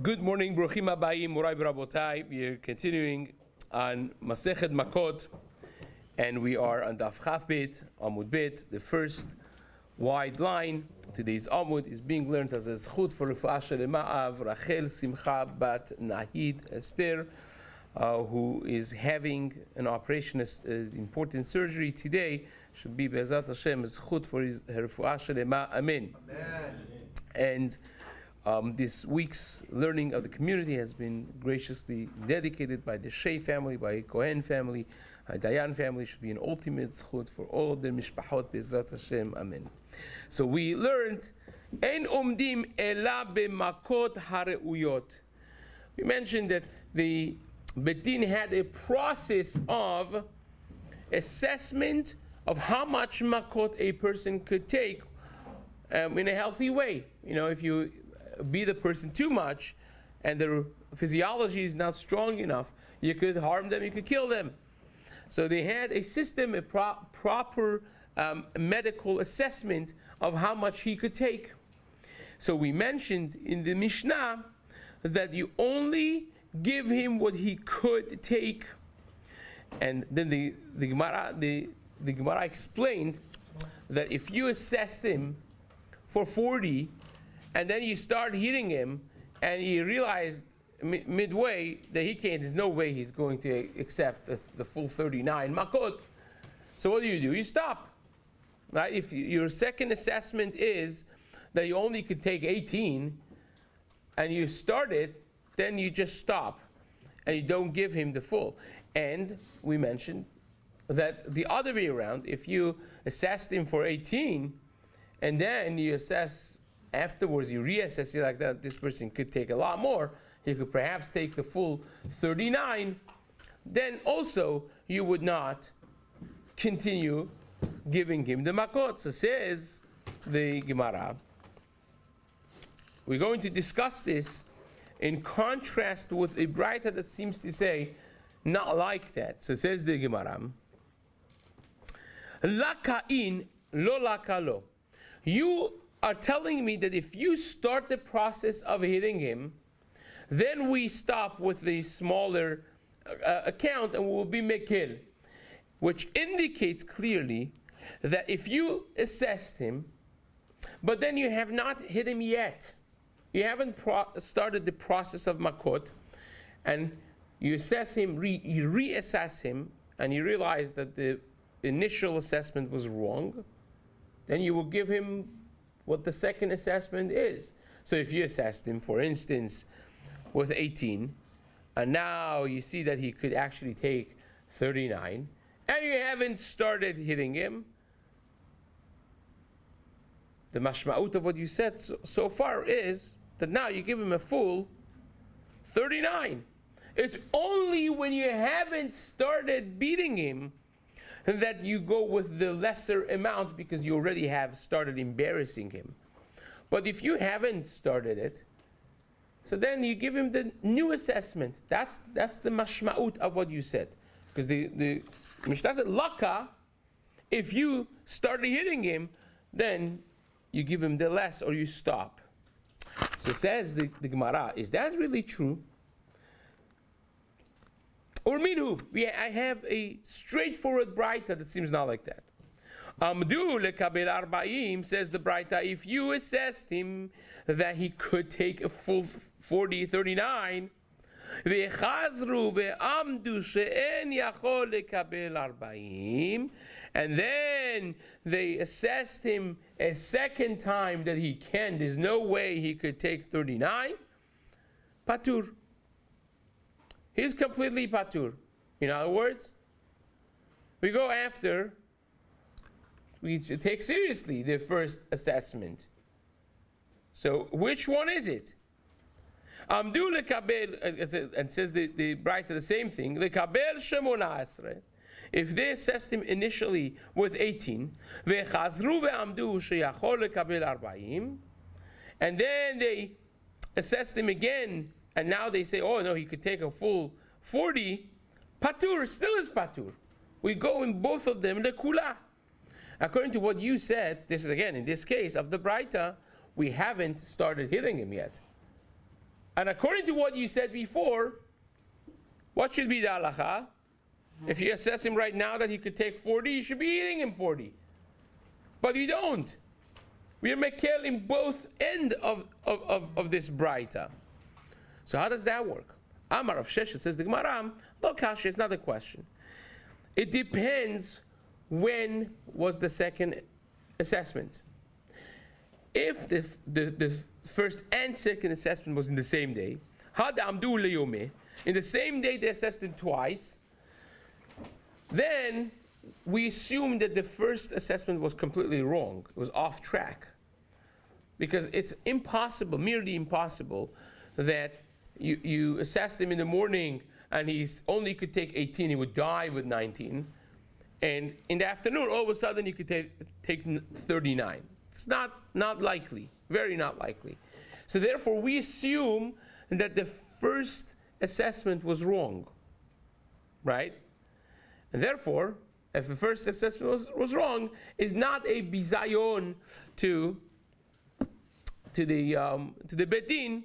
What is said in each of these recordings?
Good morning, Bruchim Abayim, Morai B'Rabotai. We are continuing on Masechet Makkot, and we are on Daf Chaf Bet, Amud Bet. The first wide line. Today's Amud is being learned as a zchut for Refuah Shelema of Rachel Simcha Bat Nahid Esther, who is having an operation, important surgery today. Should be Be'ezat Hashem zchut for his Refuah Shelema. Amen. Amen. And this week's learning of the community has been graciously dedicated by the Shea family, by Cohen family, Dayan family. Should be an ultimate zchut for all of the mishpachot Be'ezrat Hashem. Amen. So we learned Ein Omdim Ela B'Makot Hareuyot. We mentioned that the Betin had a process of assessment of how much makot a person could take in a healthy way. You know, if you beat the person too much and their physiology is not strong enough, you could harm them, you could kill them. So they had a system, a proper medical assessment of how much he could take. So we mentioned in the Mishnah that you only give him what he could take. And then the Gemara explained that if you assessed him for 40 and then you start hitting him and you realize midway that there's no way he's going to accept the full 39 makot. So what do? You stop. Right? If your second assessment is that you only could take 18 and you start it, then you just stop and you don't give him the full. And we mentioned that the other way around, if you assessed him for 18 and then you assess afterwards, you reassess, you like that this person could take a lot more, he could perhaps take the full 39, then also you would not continue giving him the makot. So says the Gemara, we're going to discuss this in contrast with a braita that seems to say not like that. So says the Gemara, Laka'in lo lakalo. You are telling me that if you start the process of hitting him, then we stop with the smaller account and we will be mekil, which indicates clearly that if you assessed him, but then you have not hit him yet, you haven't started the process of makot, and you assess him, you reassess him, and you realize that the initial assessment was wrong, then you will give him what the second assessment is. So if you assessed him, for instance, with 18, and now you see that he could actually take 39, and you haven't started hitting him, the mashma'ut of what you said so far is that now you give him a full 39. It's only when you haven't started beating him that you go with the lesser amount because you already have started embarrassing him. But if you haven't started it, so then you give him the new assessment. That's the mashma'ut of what you said. Because the Mishnah said, laka, if you started hitting him, then you give him the less or you stop. So says the Gemara, is that really true? Or minhu, I have a straightforward braita that seems not like that. Amdu lekabel arba'im, says the braita, if you assessed him that he could take a full 40, 39, ve'chazru ve'amdu she'en yachol lekabel arba'im, and then they assessed him a second time that he can, there's no way he could take 39, patur. He's completely patur. In other words, we take seriously the first assessment. So which one is it? Amdu lekabel, and says the Braita the same thing. Lekabel shemona asre. If they assessed him initially with 18, ve'chazru ve'amdu sheyachol lekabel 40, and then they assessed him again. And now they say, oh no, he could take a full 40. Patur still is patur. We go in both of them lekula. According to what you said, this is again in this case of the Braita, we haven't started hitting him yet. And according to what you said before, what should be the halacha? If you assess him right now that he could take 40, you should be eating him 40. But we don't. We are mekel in both end of this braita. So how does that work? Amar Rav Sheshet, says the Gemara, lo kasha, it's not a question. It depends when was the second assessment. If the first and second assessment was in the same day, had amdu leyome, in the same day they assessed him twice, then we assume that the first assessment was completely wrong. It was off track. Because it's impossible, merely impossible, that you assessed him in the morning and he's only could take 18, he would die with 19. And in the afternoon, all of a sudden, he could take 39. It's not likely, very not likely. So therefore, we assume that the first assessment was wrong, right? And therefore, if the first assessment was wrong, is not a bizayon to the Beit Din,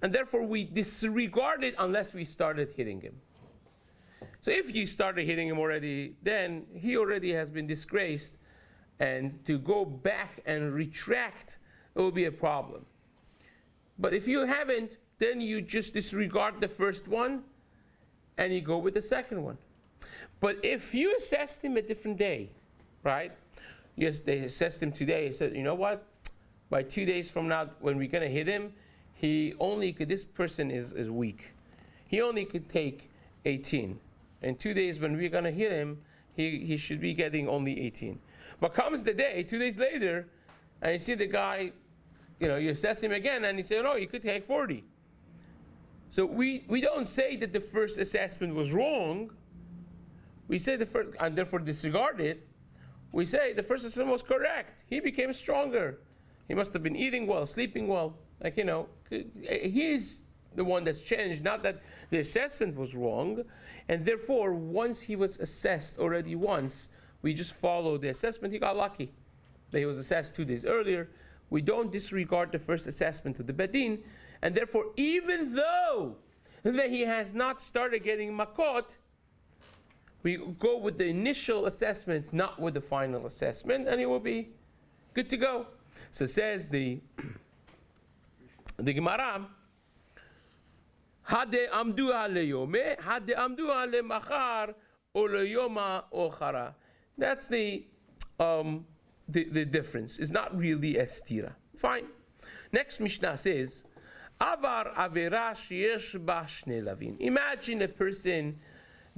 and therefore we disregard it unless we started hitting him. So if you started hitting him already, then he already has been disgraced, and to go back and retract, it will be a problem. But if you haven't, then you just disregard the first one, and you go with the second one. But if you assessed him a different day, right? Yes, they assessed him today. They said, you know what? By 2 days from now, when we're going to hit him, this person is weak. He only could take 18. In 2 days, when we're going to hit him, he should be getting only 18. But comes the day, 2 days later, and you see the guy, you assess him again, and he said, no, you could take 40. So we don't say that the first assessment was wrong. We say the first, and therefore disregard it. We say the first assessment was correct. He became stronger. He must have been eating well, sleeping well. He's the one that's changed, not that the assessment was wrong. And therefore, once he was assessed already once, we just follow the assessment. He got lucky that he was assessed 2 days earlier. We don't disregard the first assessment of the Beit Din. And therefore, even though that he has not started getting Makkot, we go with the initial assessment, not with the final assessment, and he will be good to go. So says the Gemara, Hade amdu aleyome, hade amdu ale machar, oleyoma ochara. That's the difference. It's not really a stira. Fine. Next Mishnah says, Avar avera sheyesh ba shnei lavin. Imagine a person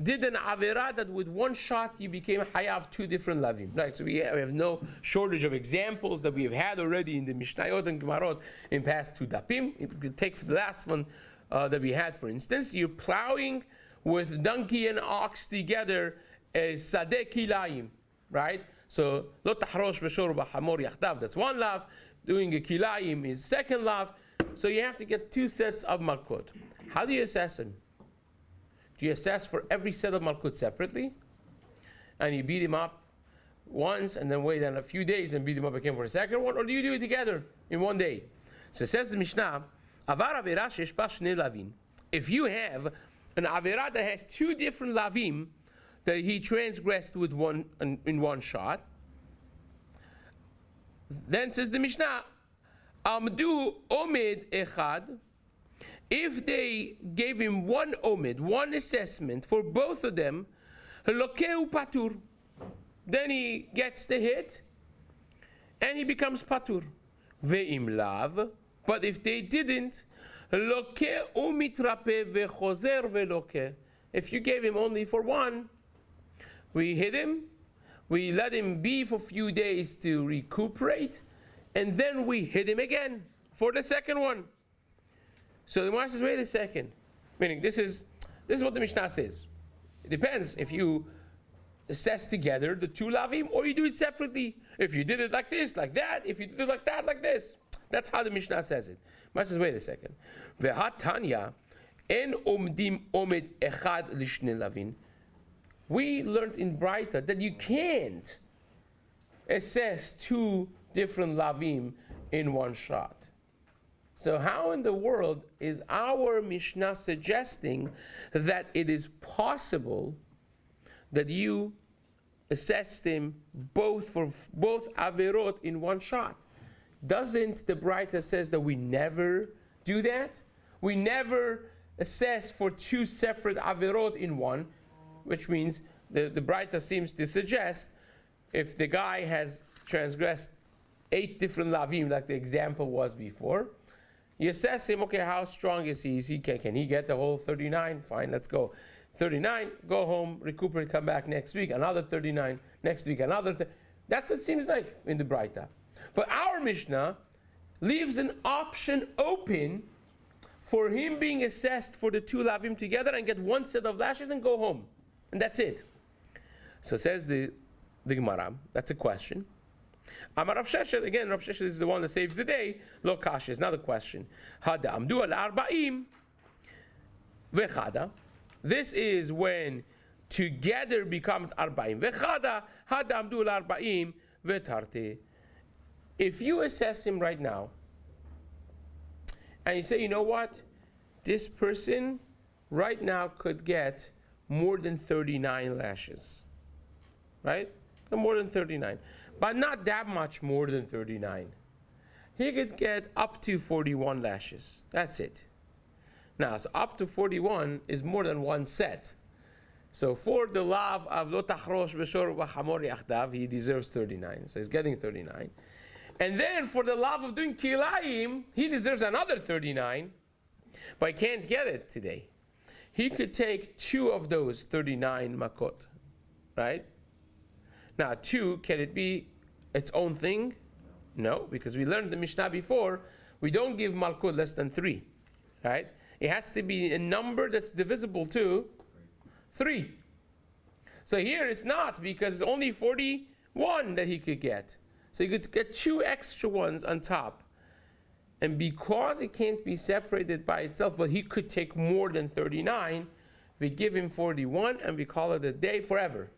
did an avera that with one shot you became hayav 2 different lavim. Right, so we have no shortage of examples that we have had already in the Mishnayot and Gemarot in past 2 dapim. You could take the last one that we had, for instance. You're plowing with donkey and ox together a sadeh kilayim, right? So lo tahrosh b'shor b'hamor yachdav, that's one lav. Doing a kilayim is second lav. So you have to get 2 sets of Makkot. How do you assess them? Do you assess for every set of Malkut separately? And you beat him up once and then wait a few days and beat him up again for a second one? Or do you do it together in one day? So says the Mishnah, Avar avera sheyesh ba shnei lavin. If you have an avera that has 2 different lavim that he transgressed with in one shot, then says the Mishnah, Amdu omed echad. If they gave him one omid, one assessment for both of them, lokeu patur, then he gets the hit and he becomes patur. Ve'im lav, but if they didn't, lokeu mitrape vechozer veloke. If you gave him only for one, we hit him, we let him be for a few days to recuperate, and then we hit him again for the second one. So the Gemara says, wait a second. Meaning, this is what the Mishnah says. It depends if you assess together the 2 lavim or you do it separately. If you did it like this, like that. If you did it like that, like this. That's how the Mishnah says it. The Mishnah says, wait a second. Ve'hat Tanya, en omdim omed echad lishne lavin. We learned in Braita that you can't assess 2 different lavim in one shot. So how in the world is our Mishnah suggesting that it is possible that you assessed him both for both averot in one shot? Doesn't the Braita says that we never do that? We never assess for two separate averot in one, which means the Braita seems to suggest if the guy has transgressed 8 different lavim, like the example was before, you assess him, okay, how strong is he? Can he get the whole 39? Fine, let's go. 39, go home, recuperate, come back next week, another 39, next week, another. That's what it seems like in the Braita. But our Mishnah leaves an option open for him being assessed for the 2 lavim together and get 1 set of lashes and go home. And that's it. So says the Gemara, that's a question. Amar Rav Sheshet, again, Rav Sheshet is the one that saves the day. Lo kasha is another question. Hada amdu al arba'im vechada. This is when together becomes arba'im vechada. Hada amdu al arba'im vetarte. If you assess him right now, and you say, you know what, this person right now could get more than 39 lashes, right? More than 39, but not that much more than 39. He could get up to 41 lashes. That's it. Now, so up to 41 is more than 1 set. So for the lav of lo tachrosh b'shor v'chamor yachdav, he deserves 39. So he's getting 39. And then for the lav of doing kilayim, he deserves another 39, but he can't get it today. He could take 2 of those 39 makot, right? Now, 2, can it be its own thing? No, because we learned the Mishnah before, we don't give malkut less than 3, right? It has to be a number that's divisible to 3. So here it's not, because it's only 41 that he could get. So you could get 2 extra ones on top. And because it can't be separated by itself, but he could take more than 39, we give him 41 and we call it a day forever.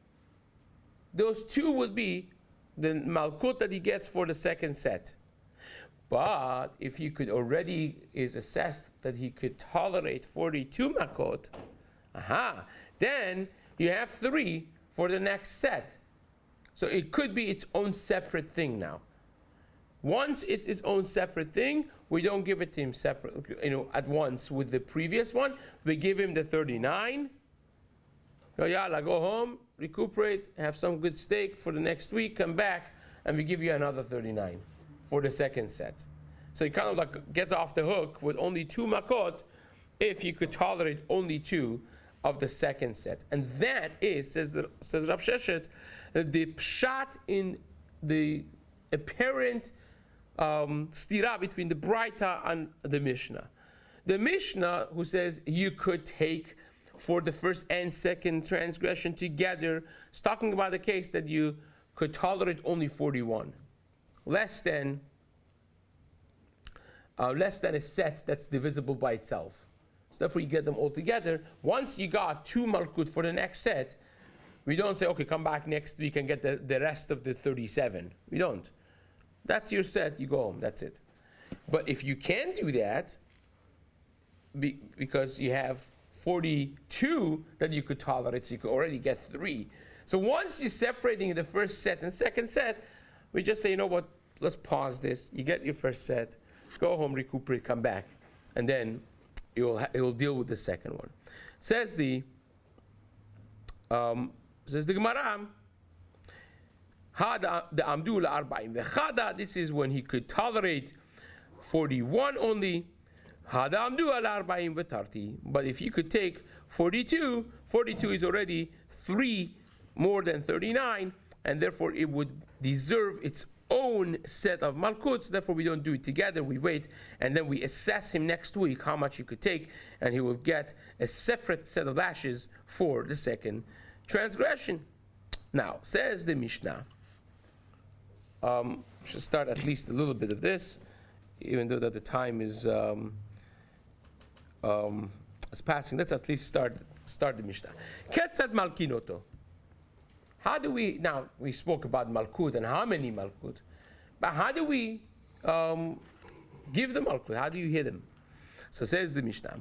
Those 2 would be the malkut that he gets for the second set. But if he could already is assessed that he could tolerate 42 makot, then you have 3 for the next set. So it could be its own separate thing now. Once it's its own separate thing, we don't give it to him separate, at once with the previous one. We give him the 39. Go home, recuperate, have some good steak for the next week, come back, and we give you another 39 for the second set. So he kind of like gets off the hook with only 2 makot if you could tolerate only 2 of the second set. And that is, says Rav Sheshet, the pshat in the apparent stira between the Braita and the Mishnah. The Mishnah, who says you could take for the first and second transgression together, is talking about the case that you could tolerate only 41, less than a set that's divisible by itself. So therefore you get them all together. Once you got 2 malkut for the next set, we don't say, okay, come back next week and get the rest of the 37. We don't. That's your set, you go home, that's it. But if you can do that, because you have 42 that you could tolerate, so you could already get 3. So once you're separating the first set and second set, we just say, you know what, let's pause this. You get your first set, go home, recuperate, come back, and then it will deal with the second one. Says the Gemara, the Amdu Arba'im Vechada, this is when he could tolerate 41 only. Hada Amdu Arba'im Vetarti. But if you could take 42, 42 is already 3 more than 39, and therefore it would deserve its own set of malkuts. Therefore we don't do it together, we wait, and then we assess him next week how much he could take, and he will get a separate set of lashes for the second transgression. Now, says the Mishnah, should start at least a little bit of this, even though that the time is passing. Let's at least start the Mishnah. Ketzad malkinoto. How do we, now we spoke about malkut and how many malkut, but how do we give the malkut. How do you hit him? So says the Mishnah,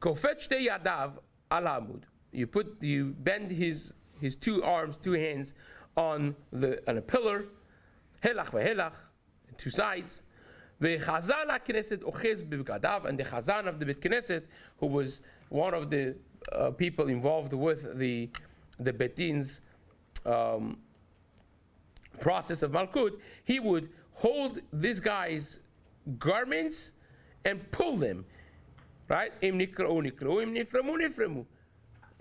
Kofet shtei yadav al amud. You bend his two arms, two hands on a pillar, helach vehelach, two sides. V'chazan HaKnesset ochez b'bgadav, and the chazan of the Bet Knesset, who was one of the people involved with the Bet Din's process of malkut, he would hold this guy's garments and pull them, right? Im nikra'u nikra'u, im niframu niframu.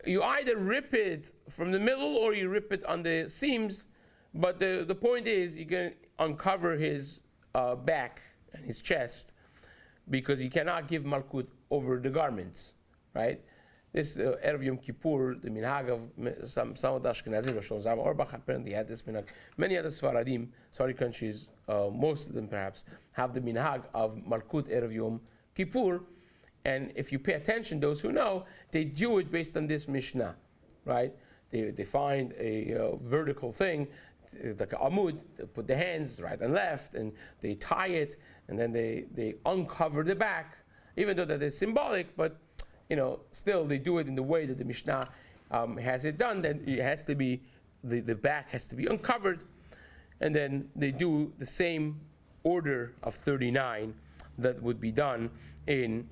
You either rip it from the middle or you rip it on the seams, but the point is you're going to uncover his back and his chest, because you cannot give malkut over the garments, right? This Erev Yom Kippur, the minhag of some of the Ashkenazim, Shlomo Auerbach apparently had this minhag. Many other Sfaradim, countries, most of them perhaps, have the minhag of malkut Erev Yom Kippur. And if you pay attention, those who know, they do it based on this Mishnah, right? They find a vertical thing, like an amud, they put the hands right and left, and they tie it, and then they uncover the back, even though that is symbolic, but still they do it in the way that the Mishnah has it done. Then it has to be, the back has to be uncovered, and then they do the same order of 39 that would be done in